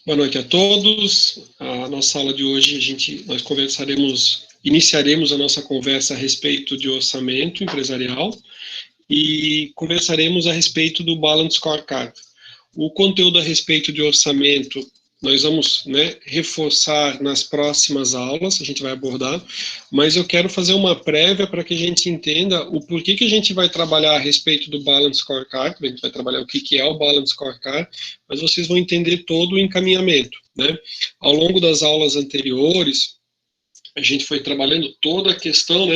Boa noite a todos. A nossa aula de hoje, nós iniciaremos a nossa conversa a respeito de orçamento empresarial e conversaremos a respeito do Balance Scorecard. O conteúdo a respeito de orçamento nós vamos reforçar nas próximas aulas, a gente vai abordar, mas eu quero fazer uma prévia para que a gente entenda o porquê que a gente vai trabalhar a respeito do Balance Scorecard, a gente vai trabalhar o que é o Balance Scorecard, mas vocês vão entender todo o encaminhamento, né? Ao longo das aulas anteriores, a gente foi trabalhando toda a questão,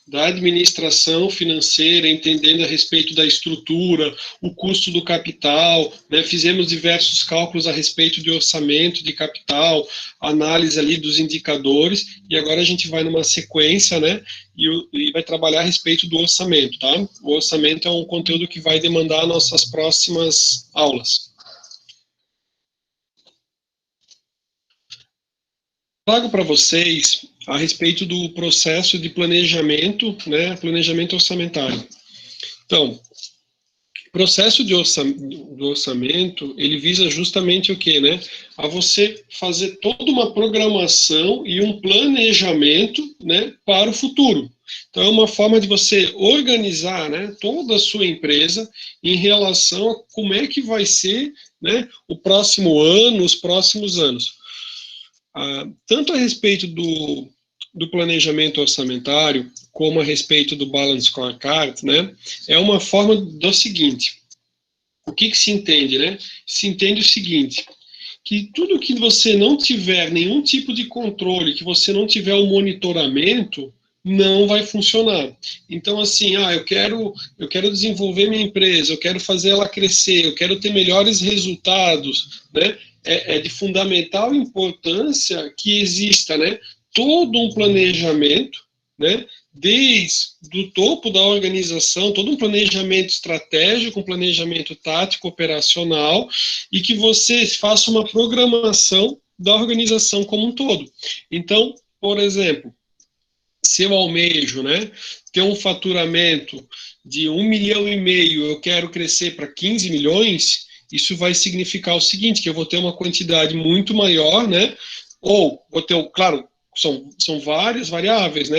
da administração financeira, entendendo a respeito da estrutura, o custo do capital, fizemos diversos cálculos a respeito de orçamento de capital, análise ali dos indicadores, e agora a gente vai numa sequência, e vai trabalhar a respeito do orçamento, tá? O orçamento é um conteúdo que vai demandar nossas próximas aulas. Trago para vocês a respeito do processo de planejamento, planejamento orçamentário. Então, o processo do orçamento, ele visa justamente o quê, A você fazer toda uma programação e um planejamento, para o futuro. Então, é uma forma de você organizar, toda a sua empresa em relação a como é que vai ser, o próximo ano, os próximos anos. Tanto a respeito do planejamento orçamentário, como a respeito do Balance Scorecard, é uma forma do seguinte, o que se entende, Se entende o seguinte, que tudo que você não tiver nenhum tipo de controle, que você não tiver um monitoramento, não vai funcionar. Então, assim, eu quero desenvolver minha empresa, eu quero fazer ela crescer, eu quero ter melhores resultados, É de fundamental importância que exista, todo um planejamento, desde o topo da organização, todo um planejamento estratégico, um planejamento tático, operacional, e que você faça uma programação da organização como um todo. Então, por exemplo, se eu almejo, ter um faturamento de 1,5 milhão, eu quero crescer para 15 milhões, isso vai significar o seguinte, que eu vou ter uma quantidade muito maior, ou vou ter, claro, são várias variáveis,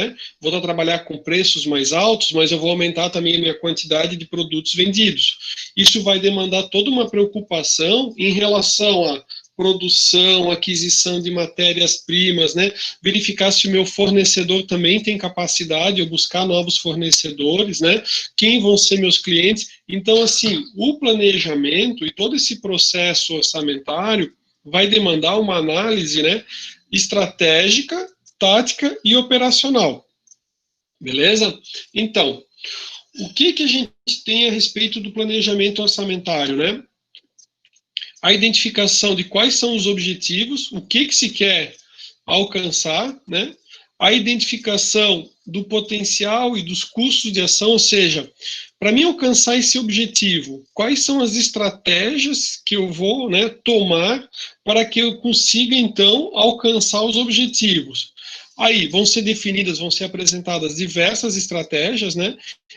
vou trabalhar com preços mais altos, mas eu vou aumentar também a minha quantidade de produtos vendidos. Isso vai demandar toda uma preocupação em relação a produção, aquisição de matérias-primas, verificar se o meu fornecedor também tem capacidade, eu buscar novos fornecedores, quem vão ser meus clientes. Então, assim, o planejamento e todo esse processo orçamentário vai demandar uma análise, estratégica, tática e operacional. Beleza? Então, o que a gente tem a respeito do planejamento orçamentário, A identificação de quais são os objetivos, o que se quer alcançar, A identificação do potencial e dos custos de ação, ou seja, para mim alcançar esse objetivo, quais são as estratégias que eu vou tomar para que eu consiga, então, alcançar os objetivos. Aí vão ser apresentadas diversas estratégias,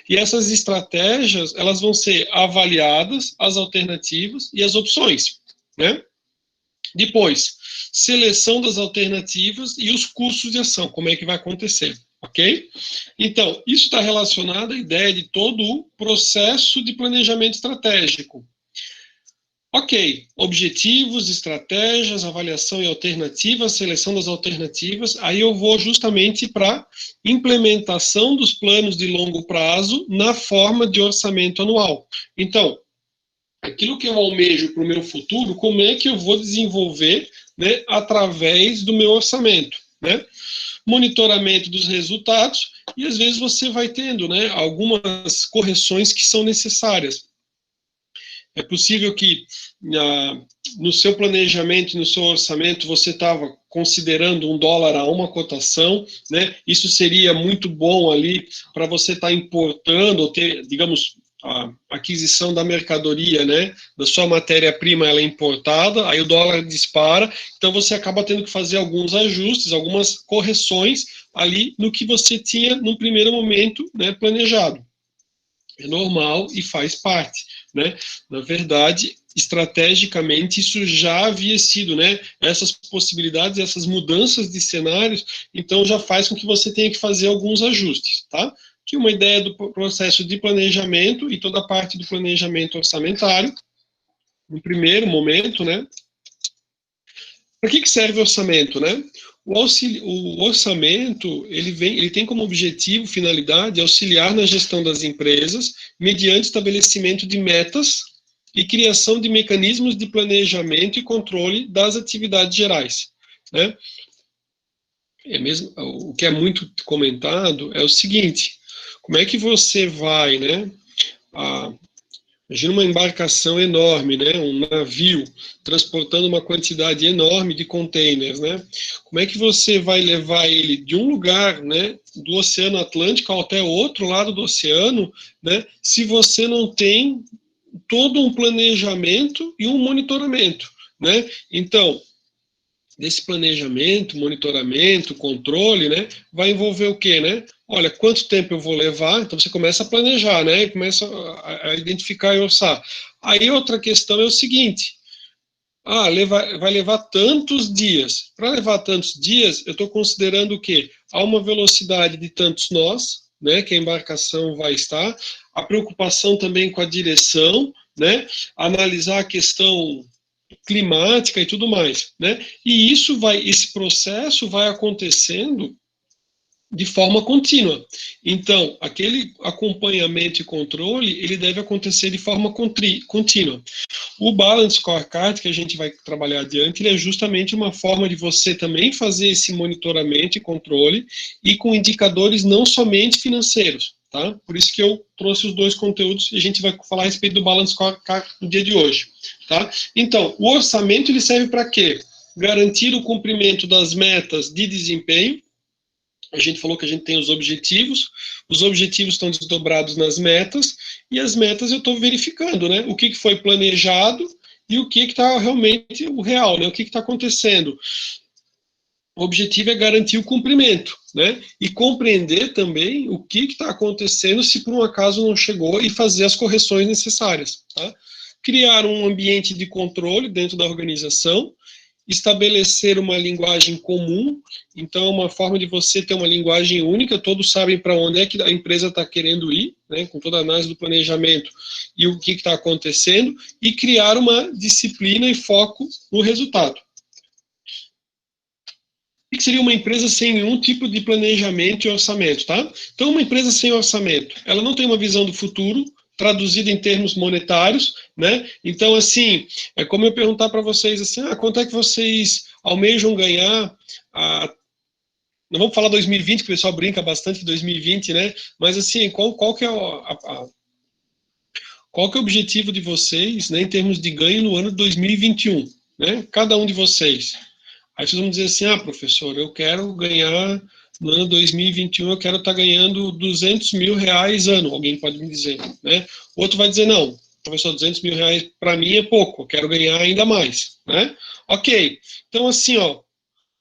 E essas estratégias, elas vão ser avaliadas, as alternativas e as opções, Depois, seleção das alternativas e os custos de ação, como é que vai acontecer, ok? Então, isso está relacionado à ideia de todo o processo de planejamento estratégico. Ok, objetivos, estratégias, avaliação e alternativas, seleção das alternativas, aí eu vou justamente para implementação dos planos de longo prazo na forma de orçamento anual. Então, aquilo que eu almejo para o meu futuro, como é que eu vou desenvolver, através do meu orçamento, Monitoramento dos resultados, e às vezes você vai tendo, algumas correções que são necessárias. É possível que no seu planejamento, no seu orçamento, você estava considerando $1 a uma cotação, Isso seria muito bom ali para você estar importando, ou ter, digamos, a aquisição da mercadoria, da sua matéria-prima, ela é importada, aí o dólar dispara, então você acaba tendo que fazer alguns ajustes, algumas correções ali no que você tinha no primeiro momento, planejado. É normal e faz parte, Na verdade, estrategicamente isso já havia sido, né? Essas possibilidades, essas mudanças de cenários, então já faz com que você tenha que fazer alguns ajustes, tá? Que uma ideia do processo de planejamento e toda a parte do planejamento orçamentário, no primeiro momento, né? Para que serve o orçamento, né? O orçamento, ele tem como objetivo, finalidade, auxiliar na gestão das empresas, mediante estabelecimento de metas e criação de mecanismos de planejamento e controle das atividades gerais, né? O que é muito comentado é o seguinte: como é que você vai, né? Imagina uma embarcação enorme, né, um navio transportando uma quantidade enorme de containers, né? Como é que você vai levar ele de um lugar, né, do Oceano Atlântico até o outro lado do oceano, né, se você não tem todo um planejamento e um monitoramento, né? Então, desse planejamento, monitoramento, controle, né, vai envolver o quê, né? Olha, quanto tempo eu vou levar? Então você começa a planejar, né? E começa a identificar e orçar. Aí outra questão é o seguinte: vai levar tantos dias. Para levar tantos dias, eu estou considerando o quê? Há uma velocidade de tantos nós, né? Que a embarcação vai estar. A preocupação também com a direção, né? Analisar a questão climática e tudo mais, né? E esse processo vai acontecendo de forma contínua. Então, aquele acompanhamento e controle, ele deve acontecer de forma contínua. O Balance Scorecard, que a gente vai trabalhar adiante, ele é justamente uma forma de você também fazer esse monitoramento e controle, e com indicadores não somente financeiros, tá? Por isso que eu trouxe os dois conteúdos, e a gente vai falar a respeito do Balance Scorecard no dia de hoje, tá? Então, o orçamento, ele serve para quê? Garantir o cumprimento das metas de desempenho. A gente falou que a gente tem os objetivos estão desdobrados nas metas, e as metas eu estou verificando, né? O que foi planejado e o que está realmente o real, né? O que está acontecendo. O objetivo é garantir o cumprimento, né? E compreender também o que está acontecendo se por um acaso não chegou, e fazer as correções necessárias, tá? Criar um ambiente de controle dentro da organização, estabelecer uma linguagem comum. Então, é uma forma de você ter uma linguagem única, todos sabem para onde é que a empresa está querendo ir, né, com toda a análise do planejamento e o que está acontecendo, e criar uma disciplina e foco no resultado. O que seria uma empresa sem nenhum tipo de planejamento e orçamento, tá? Então, uma empresa sem orçamento, ela não tem uma visão do futuro, traduzida em termos monetários, né? Então, assim, é como eu perguntar para vocês assim: quanto é que vocês almejam ganhar? Não vamos falar 2020, que o pessoal brinca bastante de 2020, né? Mas, assim, qual que é qual que é o objetivo de vocês, né, em termos de ganho no ano de 2021, né? Cada um de vocês. Aí vocês vão dizer assim: professor, eu quero ganhar, no ano 2021, eu quero estar ganhando 200 mil reais ano, alguém pode me dizer, né? Outro vai dizer: não, professor, 200 mil reais para mim é pouco, eu quero ganhar ainda mais, né? Ok, então assim,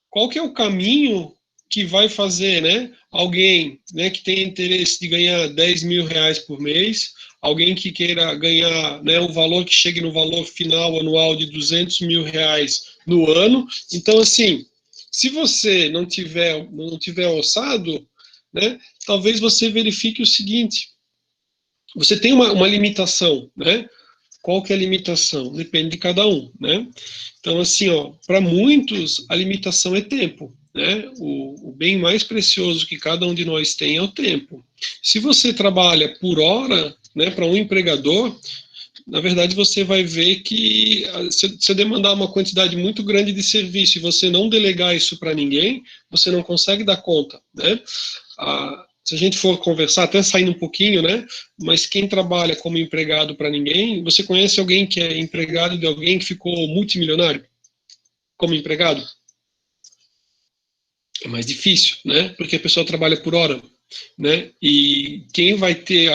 qual que é o caminho que vai fazer, né, alguém, né, que tem interesse de ganhar 10 mil reais por mês, alguém que queira ganhar, né, o valor que chegue no valor final anual de 200 mil reais no ano. Então, assim, se você não tiver orçado, né, talvez você verifique o seguinte: você tem uma limitação, né? Qual que é a limitação? Depende de cada um, né? Então, assim, para muitos, a limitação é tempo, né? O bem mais precioso que cada um de nós tem é o tempo. Se você trabalha por hora, né, para um empregador, na verdade você vai ver que se você demandar uma quantidade muito grande de serviço e você não delegar isso para ninguém, você não consegue dar conta, né? Se a gente for conversar, até saindo um pouquinho, né? Mas quem trabalha como empregado para ninguém, você conhece alguém que é empregado de alguém que ficou multimilionário como empregado? É mais difícil, né? Porque a pessoa trabalha por hora, né? E quem vai ter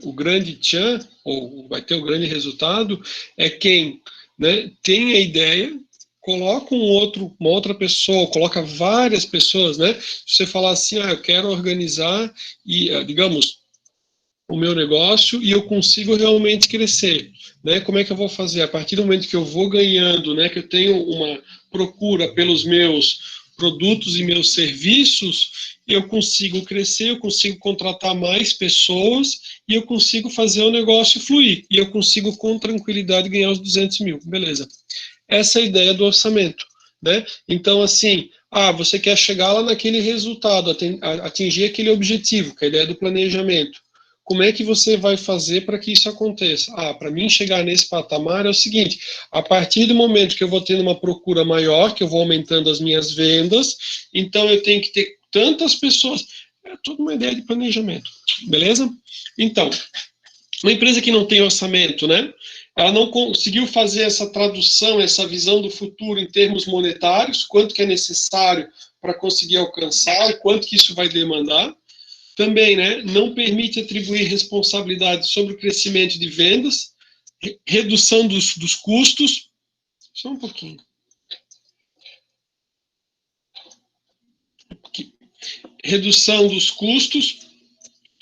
o grande tchan, ou vai ter o grande resultado, é quem, né, tem a ideia, coloca uma outra pessoa, coloca várias pessoas, né? Se você falar assim: eu quero organizar, e, digamos, o meu negócio e eu consigo realmente crescer, né? Como é que eu vou fazer? A partir do momento que eu vou ganhando, né, que eu tenho uma procura pelos meus produtos e meus serviços, eu consigo crescer, eu consigo contratar mais pessoas e eu consigo fazer o negócio fluir. E eu consigo, com tranquilidade, ganhar os 200 mil. Beleza. Essa é a ideia do orçamento, né? Então, assim, você quer chegar lá naquele resultado, atingir aquele objetivo, que é a ideia do planejamento. Como é que você vai fazer para que isso aconteça? Para mim chegar nesse patamar é o seguinte, a partir do momento que eu vou tendo uma procura maior, que eu vou aumentando as minhas vendas, então eu tenho que ter tantas pessoas. É toda uma ideia de planejamento, beleza? Então, uma empresa que não tem orçamento, né? Ela não conseguiu fazer essa tradução, essa visão do futuro em termos monetários, quanto que é necessário para conseguir alcançar, quanto que isso vai demandar. Também, né, não permite atribuir responsabilidade sobre o crescimento de vendas, redução dos custos. Só um pouquinho. Aqui. Redução dos custos,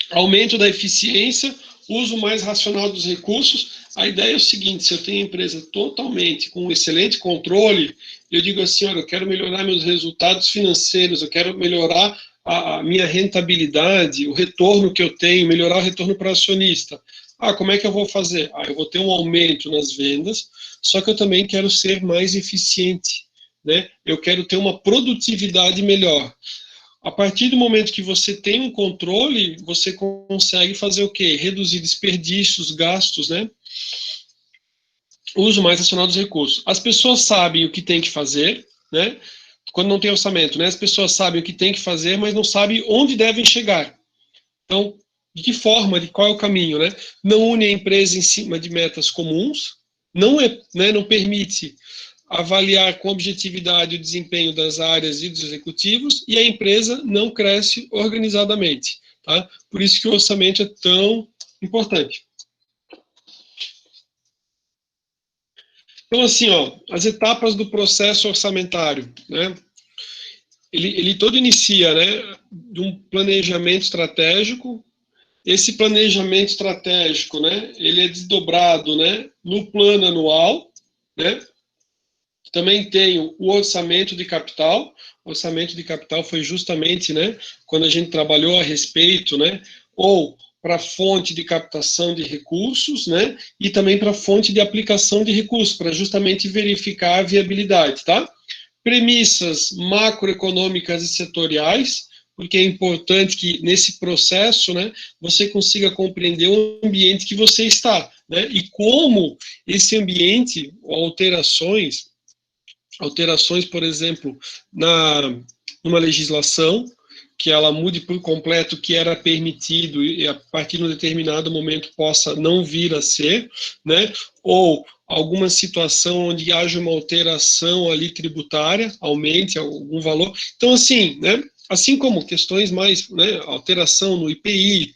aumento da eficiência, uso mais racional dos recursos. A ideia é o seguinte, se eu tenho uma empresa totalmente com um excelente controle, eu digo assim, olha, eu quero melhorar meus resultados financeiros, eu quero melhorar a minha rentabilidade, o retorno que eu tenho, melhorar o retorno para o acionista. Como é que eu vou fazer? Eu vou ter um aumento nas vendas, só que eu também quero ser mais eficiente, né? Eu quero ter uma produtividade melhor. A partir do momento que você tem um controle, você consegue fazer o quê? Reduzir desperdícios, gastos, né? Uso mais racional dos recursos. As pessoas sabem o que tem que fazer, né? Quando não tem orçamento, né? As pessoas sabem o que tem que fazer, mas não sabem onde devem chegar. Então, de que forma, de qual é o caminho, né? Não une a empresa em cima de metas comuns, não permite avaliar com objetividade o desempenho das áreas e dos executivos, e a empresa não cresce organizadamente, tá? Por isso que o orçamento é tão importante. Então, assim, as etapas do processo orçamentário, né? Ele todo inicia, né, de um planejamento estratégico. Esse planejamento estratégico, né, ele é desdobrado, né, no plano anual, né? Também tem o orçamento de capital. O orçamento de capital foi justamente, né, quando a gente trabalhou a respeito, né, ou para fonte de captação de recursos, né, e também para fonte de aplicação de recursos, para justamente verificar a viabilidade, tá? Premissas macroeconômicas e setoriais, porque é importante que nesse processo, né, você consiga compreender o ambiente que você está, né, e como esse ambiente, alterações, por exemplo, numa legislação, que ela mude por completo o que era permitido e a partir de um determinado momento possa não vir a ser, né? Ou alguma situação onde haja uma alteração ali tributária, aumente algum valor. Então, assim, né? Assim como questões mais, né? Alteração no IPI,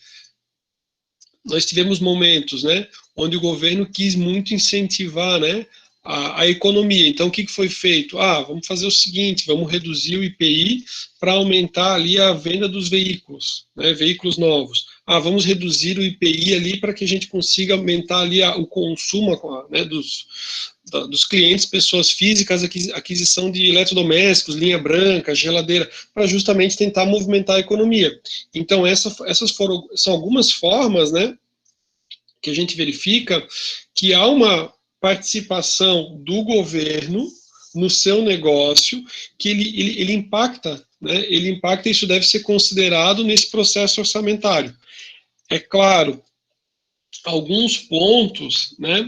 nós tivemos momentos, né? Onde o governo quis muito incentivar, né? A economia. Então, o que foi feito? Vamos fazer o seguinte, vamos reduzir o IPI para aumentar ali a venda dos veículos, né, veículos novos. Vamos reduzir o IPI ali para que a gente consiga aumentar ali o consumo, né, dos clientes, pessoas físicas, aquisição de eletrodomésticos, linha branca, geladeira, para justamente tentar movimentar a economia. Então, essas são algumas formas, né, que a gente verifica que há uma participação do governo no seu negócio, que ele impacta, né? Ele impacta, e isso deve ser considerado nesse processo orçamentário. É claro, alguns pontos, né,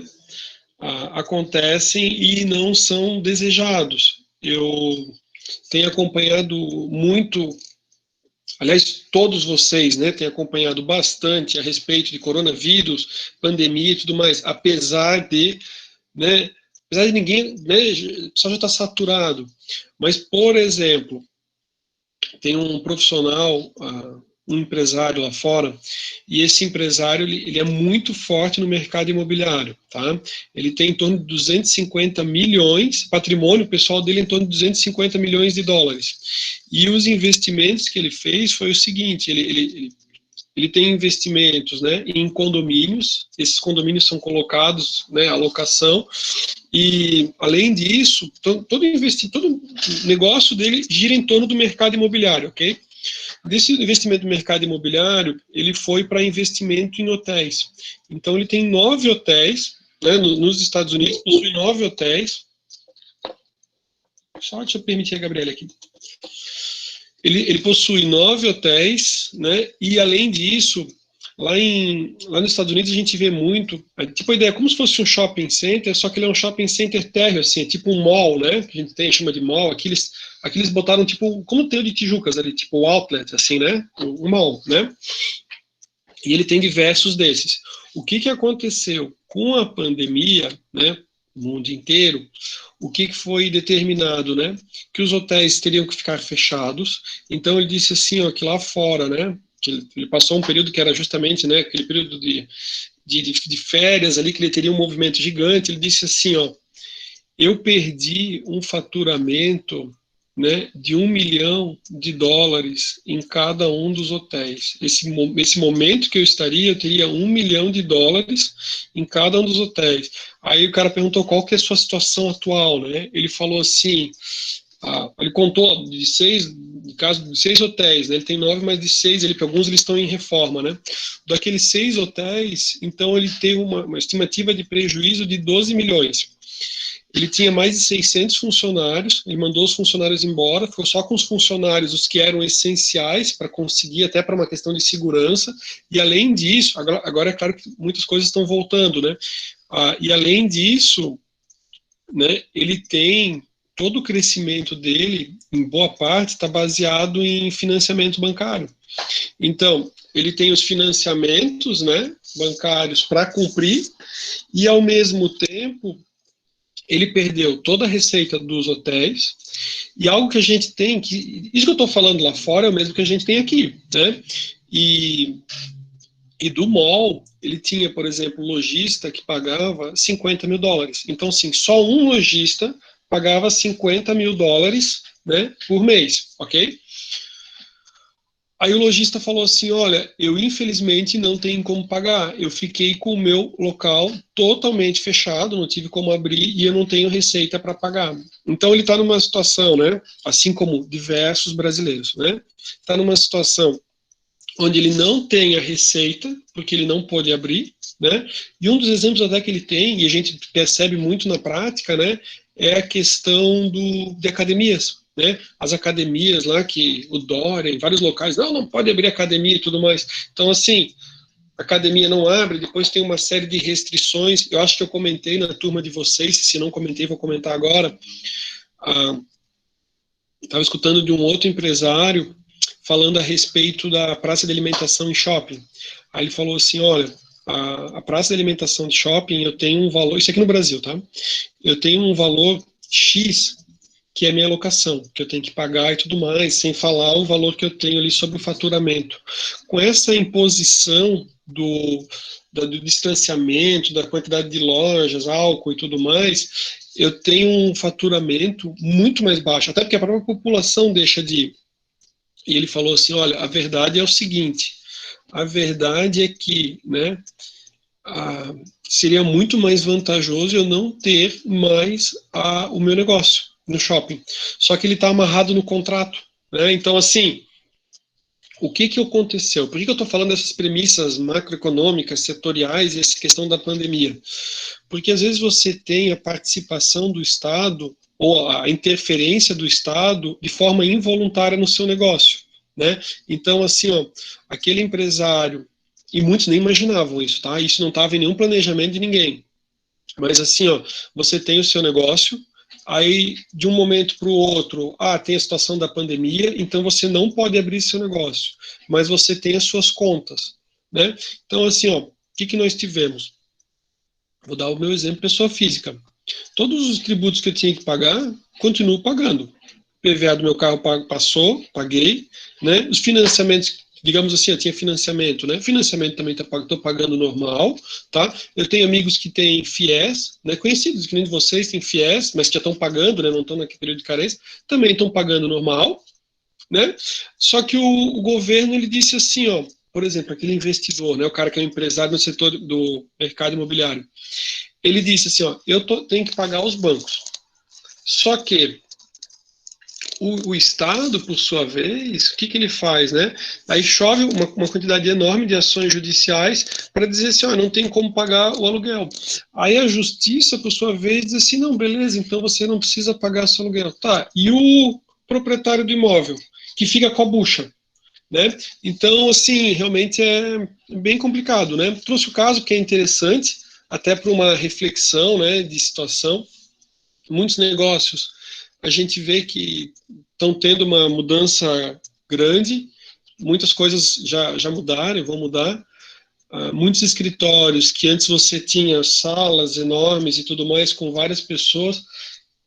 acontecem e não são desejados. Eu tenho acompanhado muito, aliás, todos vocês, né, têm acompanhado bastante a respeito de coronavírus, pandemia e tudo mais, apesar de ninguém, né, só já está saturado. Mas, por exemplo, tem um profissional, um empresário lá fora, e esse empresário ele é muito forte no mercado imobiliário, tá? Ele tem em torno de 250 milhões, patrimônio pessoal dele é em torno de 250 milhões de dólares. E os investimentos que ele fez foi o seguinte, ele ele tem investimentos, né, em condomínios, esses condomínios são colocados, né, à locação, e, além disso, todo negócio dele gira em torno do mercado imobiliário, ok? Desse investimento no mercado imobiliário, ele foi para investimento em hotéis. Então, ele tem 9 hotéis, né, nos Estados Unidos, possui 9 hotéis. Só deixa eu permitir a Gabriela aqui. Ele possui 9 hotéis, né, e, além disso, lá nos Estados Unidos a gente vê muito, tipo a ideia é como se fosse um shopping center, só que ele é um shopping center térreo, assim, é tipo um mall, né, que a gente chama de mall, aqui eles botaram tipo, como tem o de Tijucas ali, tipo o outlet, assim, né, um mall, né, e ele tem diversos desses. O que aconteceu com a pandemia, né, no mundo inteiro, o que foi determinado, né, que os hotéis teriam que ficar fechados, então ele disse assim, ó, que lá fora, né, que ele passou um período que era justamente, né, aquele período de férias ali, que ele teria um movimento gigante, ele disse assim, ó, eu perdi um faturamento, né, de $1 milhão em cada um dos hotéis. Esse momento que eu estaria, eu teria $1 milhão em cada um dos hotéis. Aí o cara perguntou qual que é a sua situação atual, né? Ele falou assim, ele contou de 6 hotéis, né? Ele tem 9, mas de 6, alguns eles estão em reforma, né? Daqueles 6 hotéis, então ele tem uma estimativa de prejuízo de 12 milhões. Ele tinha mais de 600 funcionários, ele mandou os funcionários embora, ficou só com os funcionários, os que eram essenciais para conseguir, até para uma questão de segurança, e além disso, agora é claro que muitas coisas estão voltando, né? E além disso, né, ele tem todo o crescimento dele, em boa parte, está baseado em financiamento bancário. Então, ele tem os financiamentos, né, bancários para cumprir, e ao mesmo tempo ele perdeu toda a receita dos hotéis, e algo que a gente tem, isso que eu estou falando lá fora é o mesmo que a gente tem aqui, né? E do mall, ele tinha, por exemplo, lojista que pagava $50 mil. Então, assim, só um lojista pagava $50 mil, né, por mês, ok? Aí o lojista falou assim, olha, eu infelizmente não tenho como pagar, eu fiquei com o meu local totalmente fechado, não tive como abrir e eu não tenho receita para pagar. Então ele está numa situação, né, assim como diversos brasileiros, né, está numa situação onde ele não tem a receita, porque ele não pôde abrir, né, e um dos exemplos até que ele tem, e a gente percebe muito na prática, né, é a questão de academias, né, as academias lá que o Dória, em vários locais, não pode abrir academia e tudo mais. Então, assim, a academia não abre, depois tem uma série de restrições, eu acho que eu comentei na turma de vocês, se não comentei, vou comentar agora, estava escutando de um outro empresário falando a respeito da praça de alimentação em shopping. Aí ele falou assim, olha, a praça de alimentação de shopping, eu tenho um valor, isso aqui no Brasil, tá? Eu tenho um valor X, que é a minha locação, que eu tenho que pagar e tudo mais, sem falar o valor que eu tenho ali sobre o faturamento. Com essa imposição do distanciamento, da quantidade de lojas, álcool e tudo mais, eu tenho um faturamento muito mais baixo, até porque a própria população deixa de ir. E ele falou assim, olha, a verdade é o seguinte, a verdade é que, né, seria muito mais vantajoso eu não ter mais o meu negócio no shopping. Só que ele está amarrado no contrato, né? Então, assim, o que aconteceu? Por que eu estou falando dessas premissas macroeconômicas, setoriais e essa questão da pandemia? Porque às vezes você tem a participação do Estado ou a interferência do Estado de forma involuntária no seu negócio, né? Então, assim, ó, aquele empresário, e muitos nem imaginavam isso, tá? Isso não estava em nenhum planejamento de ninguém. Mas assim, ó, você tem o seu negócio, aí de um momento para o outro, tem a situação da pandemia, então você não pode abrir seu negócio, mas você tem as suas contas, né? Então, assim, ó, o que nós tivemos? Vou dar o meu exemplo, pessoa física. Todos os tributos que eu tinha que pagar, continuo pagando. PVA do meu carro passou, paguei, né? Os financiamentos, digamos assim, eu tinha financiamento, né? Financiamento também estou pagando normal, tá? Eu tenho amigos que têm FIES, né? Conhecidos que nem de vocês têm FIES, mas que já estão pagando, né? Não estão naquele período de carência, também estão pagando normal, né? Só que o governo, ele disse assim, ó, por exemplo, aquele investidor, né, o cara que é um empresário no setor do mercado imobiliário, ele disse assim, ó, tenho que pagar os bancos. Só que o Estado, por sua vez, o que ele faz, né? Aí chove uma quantidade enorme de ações judiciais para dizer assim, ó, não tem como pagar o aluguel. Aí a justiça, por sua vez, diz assim, não, beleza, então você não precisa pagar seu aluguel. Tá, e o proprietário do imóvel, que fica com a bucha, né? Então, assim, realmente é bem complicado, né? Trouxe o caso que é interessante, até para uma reflexão, né, de situação. Muitos negócios, a gente vê que estão tendo uma mudança grande, muitas coisas já mudaram e vão mudar. Muitos escritórios que antes você tinha salas enormes e tudo mais com várias pessoas,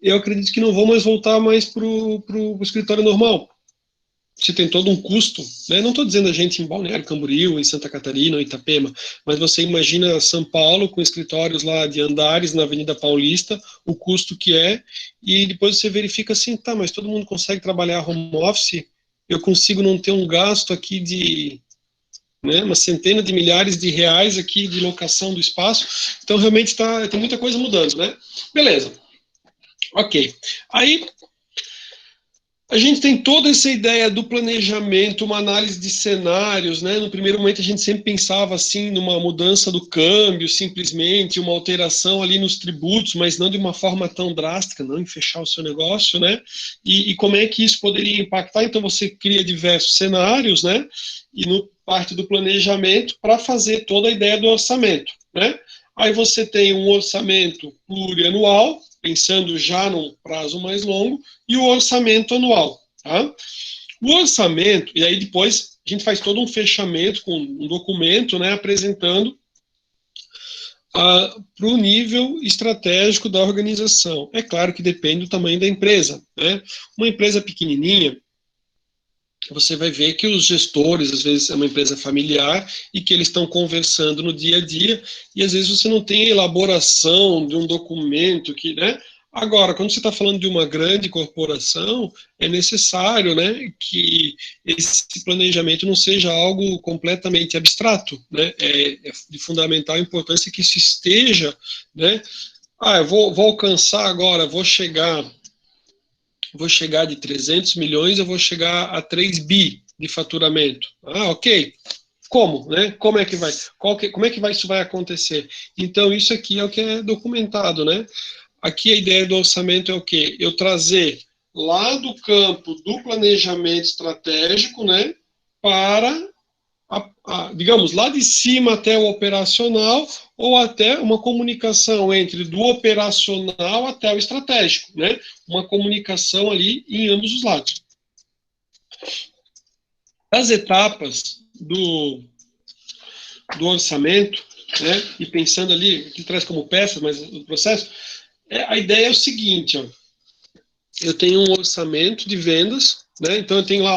eu acredito que não vão mais voltar mais para o escritório normal. Você tem todo um custo, né? Não estou dizendo a gente em Balneário Camboriú, em Santa Catarina ou Itapema, mas você imagina São Paulo com escritórios lá de andares na Avenida Paulista, o custo que é, e depois você verifica assim, tá, mas todo mundo consegue trabalhar home office, eu consigo não ter um gasto aqui de, né, uma centena de milhares de reais aqui de locação do espaço, então realmente tem muita coisa mudando, né? Beleza, ok. Aí a gente tem toda essa ideia do planejamento, uma análise de cenários, né? No primeiro momento a gente sempre pensava assim numa mudança do câmbio, simplesmente uma alteração ali nos tributos, mas não de uma forma tão drástica, não em fechar o seu negócio, né? E como é que isso poderia impactar? Então você cria diversos cenários, né? E no parte do planejamento para fazer toda a ideia do orçamento, né? Aí você tem um orçamento plurianual, pensando já num prazo mais longo, e o orçamento anual. Tá? O orçamento, e aí depois a gente faz todo um fechamento com um documento, né, apresentando para o nível estratégico da organização. É claro que depende do tamanho da empresa. Né? Uma empresa pequenininha, você vai ver que os gestores, às vezes é uma empresa familiar, e que eles estão conversando no dia a dia, e às vezes você não tem a elaboração de um documento que, né? Agora, quando você está falando de uma grande corporação, é necessário, né, que esse planejamento não seja algo completamente abstrato, né? É de fundamental importância que isso esteja, né? Eu vou alcançar agora, vou chegar de 300 milhões, eu vou chegar a 3 bi de faturamento. Ok. Como, né? Como é que vai? Como é que isso vai acontecer? Então, isso aqui é o que é documentado, né? Aqui a ideia do orçamento é o quê? Eu trazer lá do campo do planejamento estratégico, né, para digamos, lá de cima até o operacional, ou até uma comunicação entre do operacional até o estratégico, né? Uma comunicação ali em ambos os lados. As etapas do orçamento, né? E pensando ali, que traz como peça, mas o processo, a ideia é o seguinte, ó, eu tenho um orçamento de vendas, né? Então eu tenho lá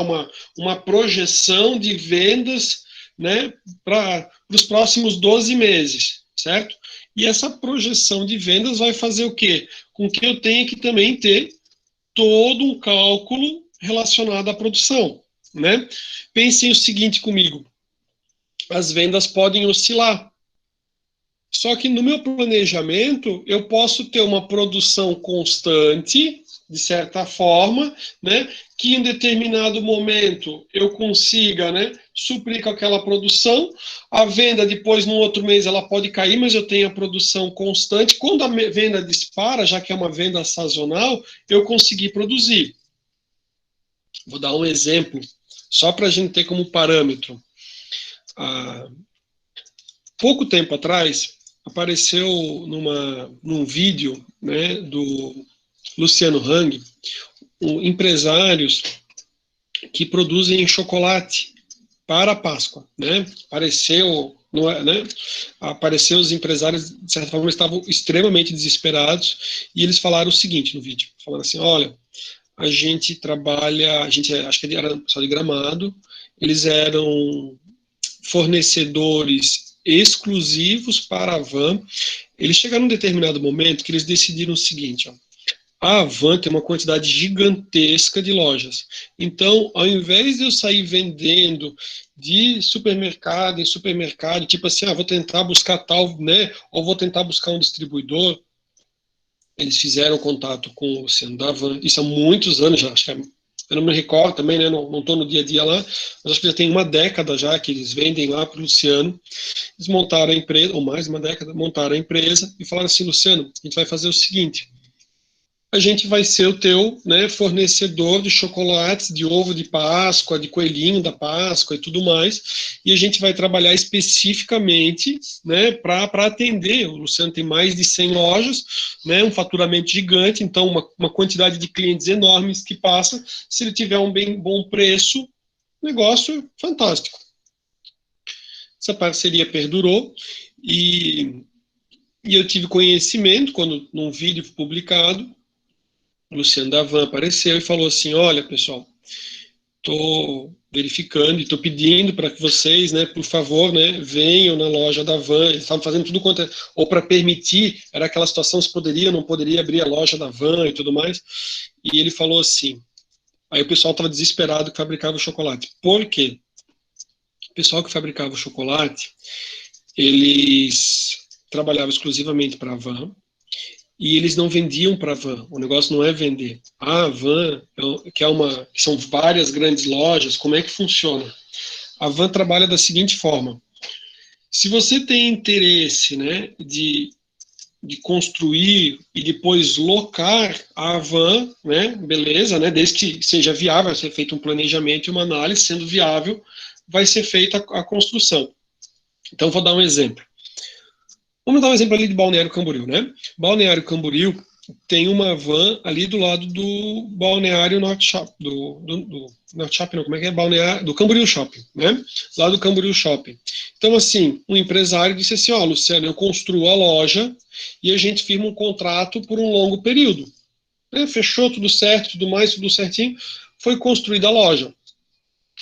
uma projeção de vendas, né, para os próximos 12 meses, certo? E essa projeção de vendas vai fazer o quê? Com que eu tenha que também ter todo um cálculo relacionado à produção, né? Pensem o seguinte comigo, as vendas podem oscilar, só que no meu planejamento eu posso ter uma produção constante, de certa forma, né, que em determinado momento eu consiga, né, suprir com aquela produção, a venda depois no outro mês ela pode cair, mas eu tenho a produção constante, quando a venda dispara, já que é uma venda sazonal, eu consegui produzir. Vou dar um exemplo, só para a gente ter como parâmetro. Pouco tempo atrás, apareceu num vídeo, né, do Luciano Hang, empresários que produzem chocolate para a Páscoa, né? Apareceu os empresários, de certa forma, estavam extremamente desesperados, e eles falaram o seguinte no vídeo, falaram assim, olha, a gente acho que era pessoal de Gramado, eles eram fornecedores exclusivos para a Van. Eles chegaram num determinado momento que eles decidiram o seguinte, ó, a Havan tem uma quantidade gigantesca de lojas. Então, ao invés de eu sair vendendo de supermercado em supermercado, tipo assim, vou tentar buscar tal, né, ou vou tentar buscar um distribuidor, eles fizeram contato com o Luciano da Havan, isso há muitos anos já, acho que eu não me recordo também, né, não estou no dia a dia lá, mas acho que já tem uma década já que eles vendem lá para o Luciano. Eles montaram a empresa, ou mais de uma década, montaram a empresa e falaram assim, Luciano, a gente vai fazer o seguinte, a gente vai ser o teu, né, fornecedor de chocolates, de ovo de Páscoa, de coelhinho da Páscoa e tudo mais, e a gente vai trabalhar especificamente, né, para atender. O Luciano tem mais de 100 lojas, né, um faturamento gigante, então uma quantidade de clientes enormes que passa. Se ele tiver um bem bom preço, negócio fantástico. Essa parceria perdurou e eu tive conhecimento quando num vídeo publicado, o Luciano da Havan apareceu e falou assim, olha, pessoal, estou verificando e estou pedindo para que vocês, né, por favor, né, venham na loja da Havan. Eles estavam fazendo tudo quanto ou para permitir, era aquela situação se poderia ou não poderia abrir a loja da Havan e tudo mais. E ele falou assim, aí o pessoal estava desesperado que fabricava o chocolate. Por quê? O pessoal que fabricava o chocolate, eles trabalhavam exclusivamente para a Havan, e eles não vendiam para a Havan. O negócio não é vender. A Havan, que são várias grandes lojas, como é que funciona? A Havan trabalha da seguinte forma: se você tem interesse, né, de construir e depois locar a Havan, né, beleza, né, desde que seja viável, vai ser feito um planejamento e uma análise, sendo viável, vai ser feita a construção. Então, vou dar um exemplo. Vamos dar um exemplo ali de Balneário Camboriú, né? Balneário Camboriú tem uma van ali do lado do Balneário Norte Shopping, do Norte Shopping, não, como é que é? Balneário, do Camboriú Shopping, né? Lá do Camboriú Shopping. Então, assim, um empresário disse assim, Luciano, eu construo a loja e a gente firma um contrato por um longo período. Né? Fechou tudo certo, tudo mais, tudo certinho, foi construída a loja.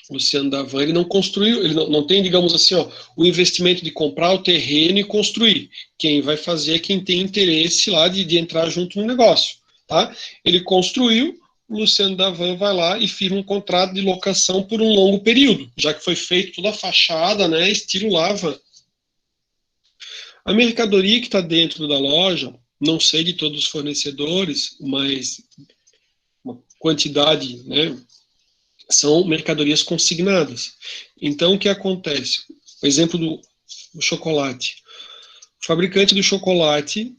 Luciano da Havan, ele não construiu, ele não tem, digamos assim, o investimento de comprar o terreno e construir. Quem vai fazer é quem tem interesse lá de entrar junto no negócio, tá? Ele construiu, o Luciano da Havan vai lá e firma um contrato de locação por um longo período, já que foi feito toda a fachada, né, estilo lá Havan. A mercadoria que está dentro da loja, não sei de todos os fornecedores, mas uma quantidade, né, são mercadorias consignadas. Então, o que acontece? O exemplo do chocolate. O fabricante do chocolate,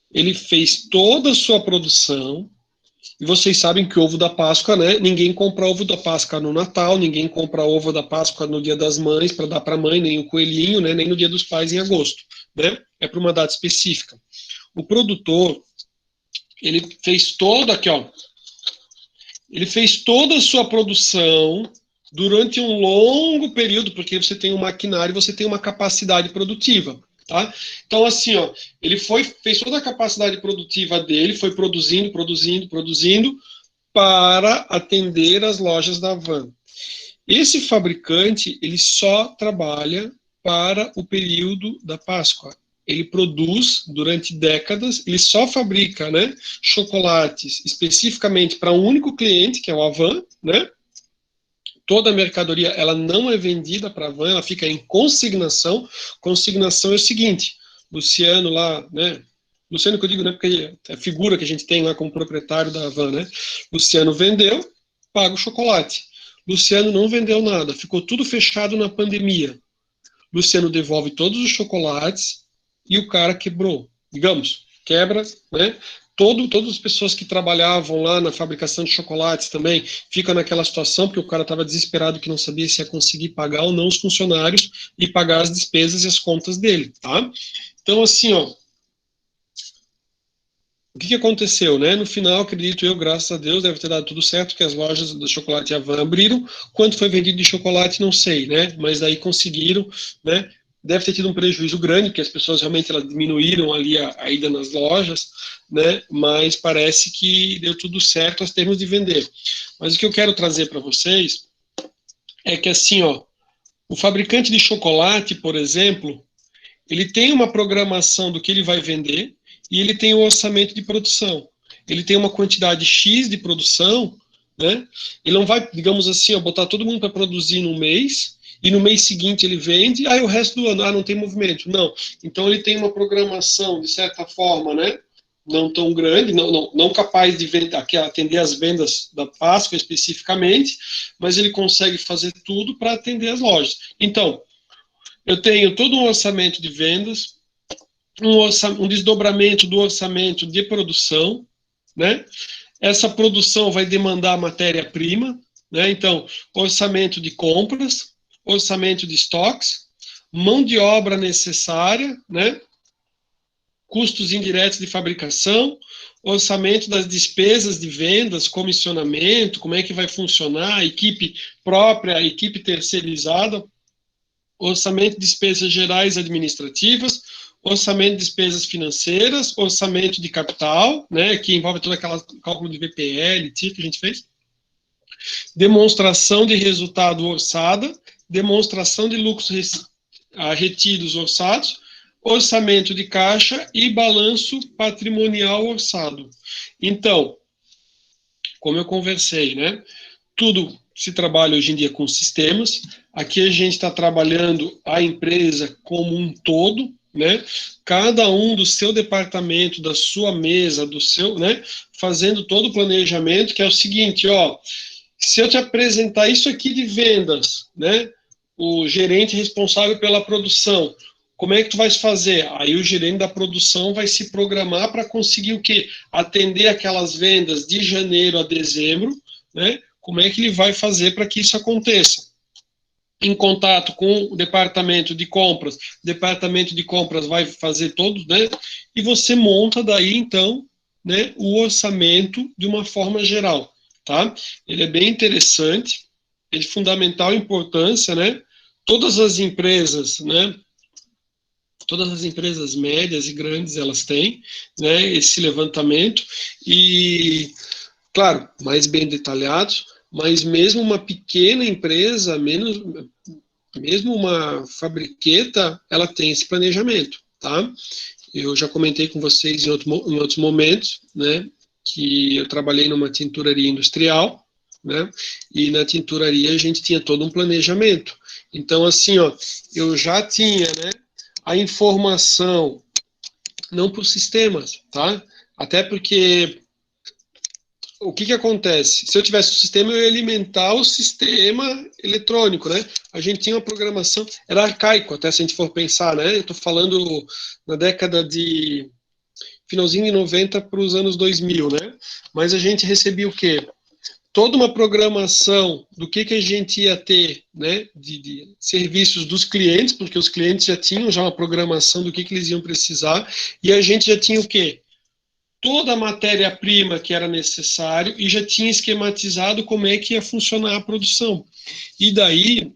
ele fez toda a sua produção, e vocês sabem que o ovo da Páscoa, né? Ninguém compra ovo da Páscoa no Natal, ninguém compra ovo da Páscoa no Dia das Mães para dar para a mãe, nem o coelhinho, né? Nem no Dia dos Pais em agosto, né? É para uma data específica. O produtor, ele fez toda aqui, ele fez toda a sua produção durante um longo período, porque você tem um maquinário, você tem uma capacidade produtiva, tá? Então, assim, ele fez toda a capacidade produtiva dele, foi produzindo para atender as lojas da Havan. Esse fabricante, ele só trabalha para o período da Páscoa. Ele produz durante décadas, ele só fabrica, né, chocolates especificamente para um único cliente, que é o Havan, né? Toda a mercadoria, ela não é vendida para a Havan, ela fica em consignação. Consignação é o seguinte, Luciano lá, né, Luciano que eu digo, né, porque é a figura que a gente tem lá como proprietário da Havan, né, Luciano vendeu, paga o chocolate. Luciano não vendeu nada, ficou tudo fechado na pandemia. Luciano devolve todos os chocolates e o cara quebrou. Digamos, quebra, né? Todas as pessoas que trabalhavam lá na fabricação de chocolates também ficam naquela situação, porque o cara estava desesperado que não sabia se ia conseguir pagar ou não os funcionários e pagar as despesas e as contas dele, tá? Então, assim, o que aconteceu, né? No final, acredito eu, graças a Deus, deve ter dado tudo certo, que as lojas do chocolate Havan abriram. Quanto foi vendido de chocolate, não sei, né? Mas daí conseguiram, né? Deve ter tido um prejuízo grande, porque as pessoas realmente elas diminuíram ali a ida nas lojas, né? Mas parece que deu tudo certo aos termos de vender. Mas o que eu quero trazer para vocês é que, assim, o fabricante de chocolate, por exemplo, ele tem uma programação do que ele vai vender e ele tem um orçamento de produção. ele tem uma quantidade X de produção, né? Ele não vai, digamos assim, ó, botar todo mundo para produzir num mês, e no mês seguinte ele vende, aí o resto do ano, não tem movimento. Não. Então ele tem uma programação, de certa forma, né? Não tão grande, não capaz de atender as vendas da Páscoa especificamente, mas ele consegue fazer tudo para atender as lojas. Então, eu tenho todo um orçamento de vendas, um desdobramento do orçamento de produção, né? Essa produção vai demandar matéria-prima, né? Então, orçamento de compras, orçamento de estoques, mão de obra necessária, né? Custos indiretos de fabricação, orçamento das despesas de vendas, comissionamento, como é que vai funcionar, equipe própria, equipe terceirizada, orçamento de despesas gerais administrativas, orçamento de despesas financeiras, orçamento de capital, né, que envolve todo aquele cálculo de VPL, TIR que a gente fez, demonstração de resultado orçada, demonstração de lucros retidos orçados, orçamento de caixa e balanço patrimonial orçado. Então, como eu conversei, né, tudo se trabalha hoje em dia com sistemas, aqui a gente está trabalhando a empresa como um todo, né, cada um do seu departamento, da sua mesa, do seu, né, fazendo todo o planejamento, que é o seguinte, ó, se eu te apresentar isso aqui de vendas, né, o gerente responsável pela produção, como é que tu vai fazer? Aí o gerente da produção vai se programar para conseguir o quê? Atender aquelas vendas de janeiro a dezembro, né? Como é que ele vai fazer para que isso aconteça? Em contato com o departamento de compras vai fazer todos, né? E você monta daí, então, né, o orçamento de uma forma geral, tá? Ele é bem interessante, é de fundamental importância, né? Todas as empresas, né? Todas as empresas médias e grandes, elas têm, né, esse levantamento, e, claro, mais bem detalhados, mas mesmo uma pequena empresa, mesmo uma fabriqueta, ela tem esse planejamento, tá? Eu já comentei com vocês em outros momentos, né, que eu trabalhei numa tinturaria industrial, né, e na tinturaria a gente tinha todo um planejamento. Então, assim, ó, eu já tinha, né, a informação, não para os sistemas, tá? Até porque o que acontece? Se eu tivesse o sistema, eu ia alimentar o sistema eletrônico, né? A gente tinha uma programação, era arcaico, até se a gente for pensar, né? Eu estou falando na década de finalzinho de 90 para os anos 2000, né? Mas a gente recebia o quê? Toda uma programação do que a gente ia ter, né, de serviços dos clientes, porque os clientes já tinham já uma programação do que eles iam precisar, e a gente já tinha o quê? Toda a matéria-prima que era necessário e já tinha esquematizado como é que ia funcionar a produção. E daí,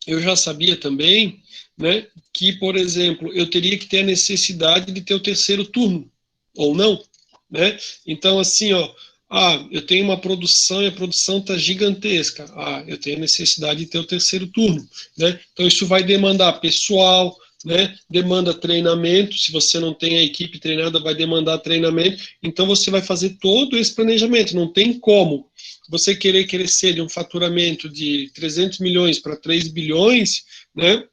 eu já sabia também, né, que, por exemplo, eu teria que ter a necessidade de ter o terceiro turno, ou não, né? Então, assim, ó, eu tenho uma produção e a produção está gigantesca. Eu tenho a necessidade de ter o terceiro turno, né? Então, isso vai demandar pessoal, né? Demanda treinamento. Se você não tem a equipe treinada, vai demandar treinamento. Então, você vai fazer todo esse planejamento. Não tem como você querer crescer de um faturamento de 300 milhões para 3 bilhões, né?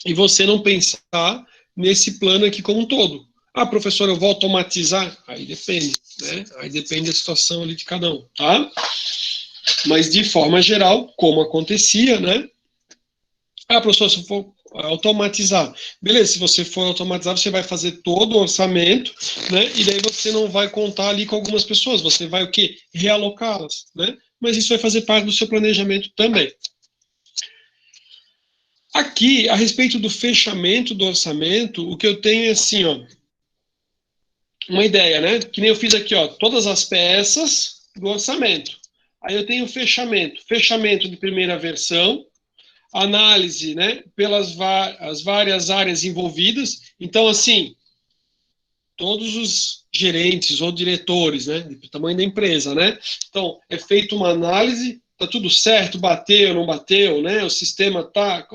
E você não pensar nesse plano aqui como um todo. Professor, eu vou automatizar? Aí depende, né? Aí depende da situação ali de cada um, tá? Mas, de forma geral, como acontecia, né? Professor, se eu for automatizar. Beleza, se você for automatizar, você vai fazer todo o orçamento, né? E daí você não vai contar ali com algumas pessoas, você vai o quê? Realocá-las, né? Mas isso vai fazer parte do seu planejamento também. Aqui, a respeito do fechamento do orçamento, o que eu tenho é assim, ó, uma ideia, né? Que nem eu fiz aqui, ó, todas as peças do orçamento. Aí eu tenho fechamento de primeira versão, análise, né, pelas as várias áreas envolvidas. Então, assim, todos os gerentes ou diretores, né, do tamanho da empresa, né? Então, é feita uma análise, tá tudo certo, bateu, não bateu, né? O sistema tá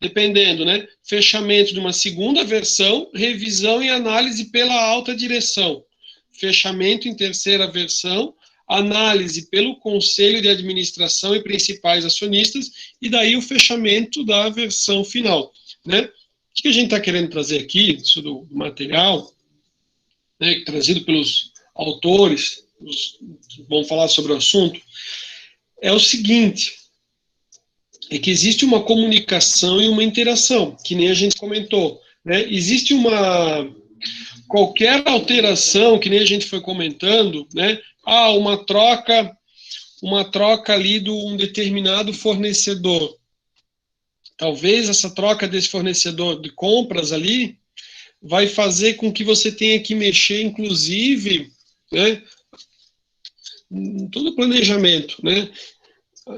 dependendo, né? Fechamento de uma segunda versão, revisão e análise pela alta direção. fechamento em terceira versão, análise pelo Conselho de Administração e principais acionistas, e daí o fechamento da versão final, né? O que a gente está querendo trazer aqui, isso do material, né, trazido pelos autores, que vão falar sobre o assunto, é o seguinte, é que existe uma comunicação e uma interação, que nem a gente comentou, né? Existe qualquer alteração, que nem a gente foi comentando, né? Uma troca ali de um determinado fornecedor. Talvez essa troca desse fornecedor de compras ali vai fazer com que você tenha que mexer, inclusive, né, em todo o planejamento, né?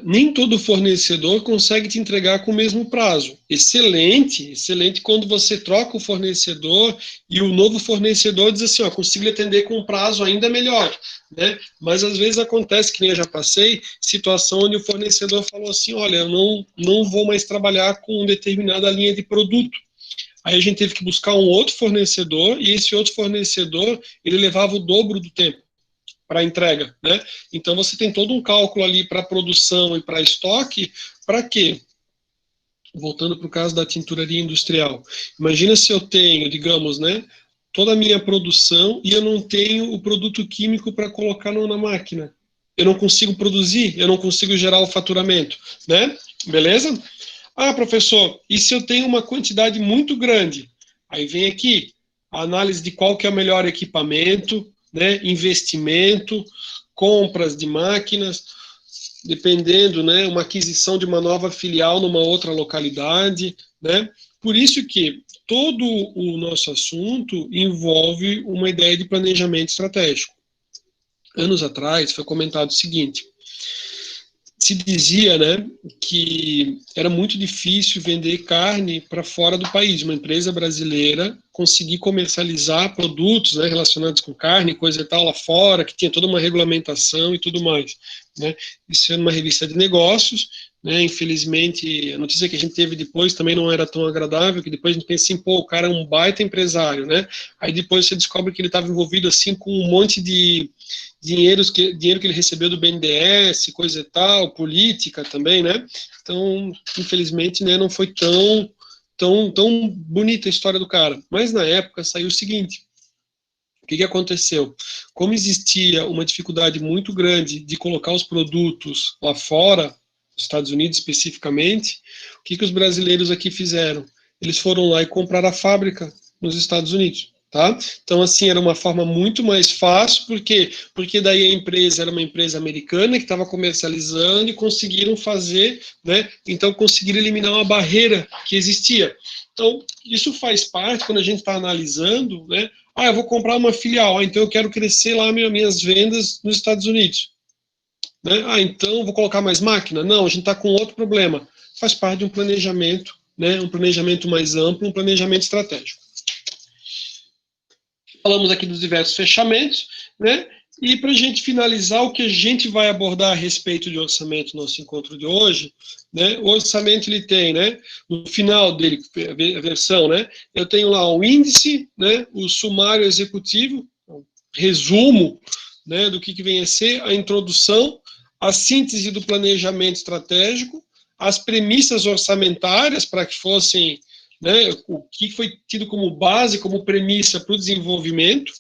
Nem todo fornecedor consegue te entregar com o mesmo prazo. Excelente, excelente quando você troca o fornecedor e o novo fornecedor diz assim, ó, consigo lhe atender com um prazo ainda melhor, né? Mas às vezes acontece, que nem eu já passei, situação onde o fornecedor falou assim, olha, eu não vou mais trabalhar com determinada linha de produto. Aí a gente teve que buscar um outro fornecedor e esse outro fornecedor, ele levava o dobro do tempo para entrega, né? Então você tem todo um cálculo ali para produção e para estoque, para quê? Voltando para o caso da tinturaria industrial. Imagina se eu tenho, digamos, né, toda a minha produção e eu não tenho o produto químico para colocar na máquina. Eu não consigo produzir, eu não consigo gerar o faturamento, né? Beleza? Ah, professor, e se eu tenho uma quantidade muito grande? Aí vem aqui a análise de qual que é o melhor equipamento, né, investimento, compras de máquinas, dependendo, né, uma aquisição de uma nova filial numa outra localidade, né? Por isso que todo o nosso assunto envolve uma ideia de planejamento estratégico. Anos atrás foi comentado o seguinte, se dizia, né, que era muito difícil vender carne para fora do país. Uma empresa brasileira conseguir comercializar produtos, né, relacionados com carne, coisa e tal, lá fora, que tinha toda uma regulamentação e tudo mais, né. Isso é uma revista de negócios, né, infelizmente, a notícia que a gente teve depois também não era tão agradável, que depois a gente pensa assim, pô, o cara é um baita empresário, né, aí depois você descobre que ele estava envolvido, assim, com um monte de dinheiro que ele recebeu do BNDES, coisa e tal, política também, né? Então, infelizmente, né, não foi tão bonita a história do cara. Mas na época saiu o seguinte: o que aconteceu? Como existia uma dificuldade muito grande de colocar os produtos lá fora, nos Estados Unidos especificamente, o que os brasileiros aqui fizeram? Eles foram lá e compraram a fábrica nos Estados Unidos. Tá? Então, assim, era uma forma muito mais fácil, porque daí a empresa era uma empresa americana que estava comercializando e conseguiram fazer, né? Então, conseguiram eliminar uma barreira que existia. Então, isso faz parte, quando a gente está analisando, né? Ah, eu vou comprar uma filial, então eu quero crescer lá minhas vendas nos Estados Unidos. Né? Ah, então vou colocar mais máquina? Não, a gente está com outro problema. Faz parte de um planejamento, né? Um planejamento mais amplo, um planejamento estratégico. Falamos aqui dos diversos fechamentos, né? E para a gente finalizar, o que a gente vai abordar a respeito de orçamento no nosso encontro de hoje, né? O orçamento ele tem, né? No final dele, a versão, né? Eu tenho lá o índice, né? O sumário executivo, resumo, né? Do que vem a ser a introdução, a síntese do planejamento estratégico, as premissas orçamentárias para que fossem, né, o que foi tido como base, como premissa para o desenvolvimento,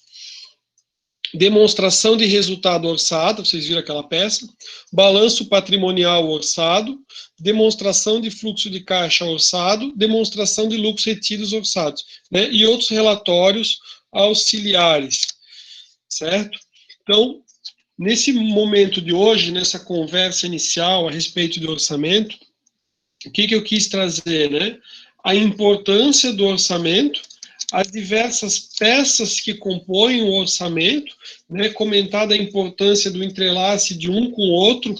demonstração de resultado orçado, vocês viram aquela peça, balanço patrimonial orçado, demonstração de fluxo de caixa orçado, demonstração de lucros retidos orçados, né, e outros relatórios auxiliares, certo? Então, nesse momento de hoje, nessa conversa inicial a respeito do orçamento, o que eu quis trazer, né? A importância do orçamento, as diversas peças que compõem o orçamento, né? Comentada a importância do entrelace de um com o outro,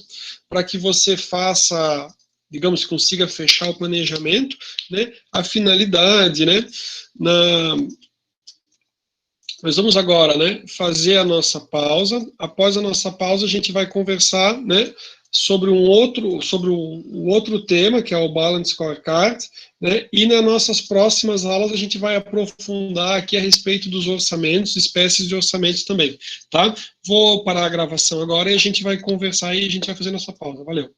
para que você faça, digamos, consiga fechar o planejamento, né? A finalidade, né? Nós vamos agora, né, fazer a nossa pausa. Após a nossa pausa, a gente vai conversar, né, sobre um outro tema, que é o Balance Scorecard, né? E nas nossas próximas aulas a gente vai aprofundar aqui a respeito dos orçamentos, espécies de orçamentos também, tá? Vou parar a gravação agora e a gente vai conversar e a gente vai fazer nossa pausa. Valeu.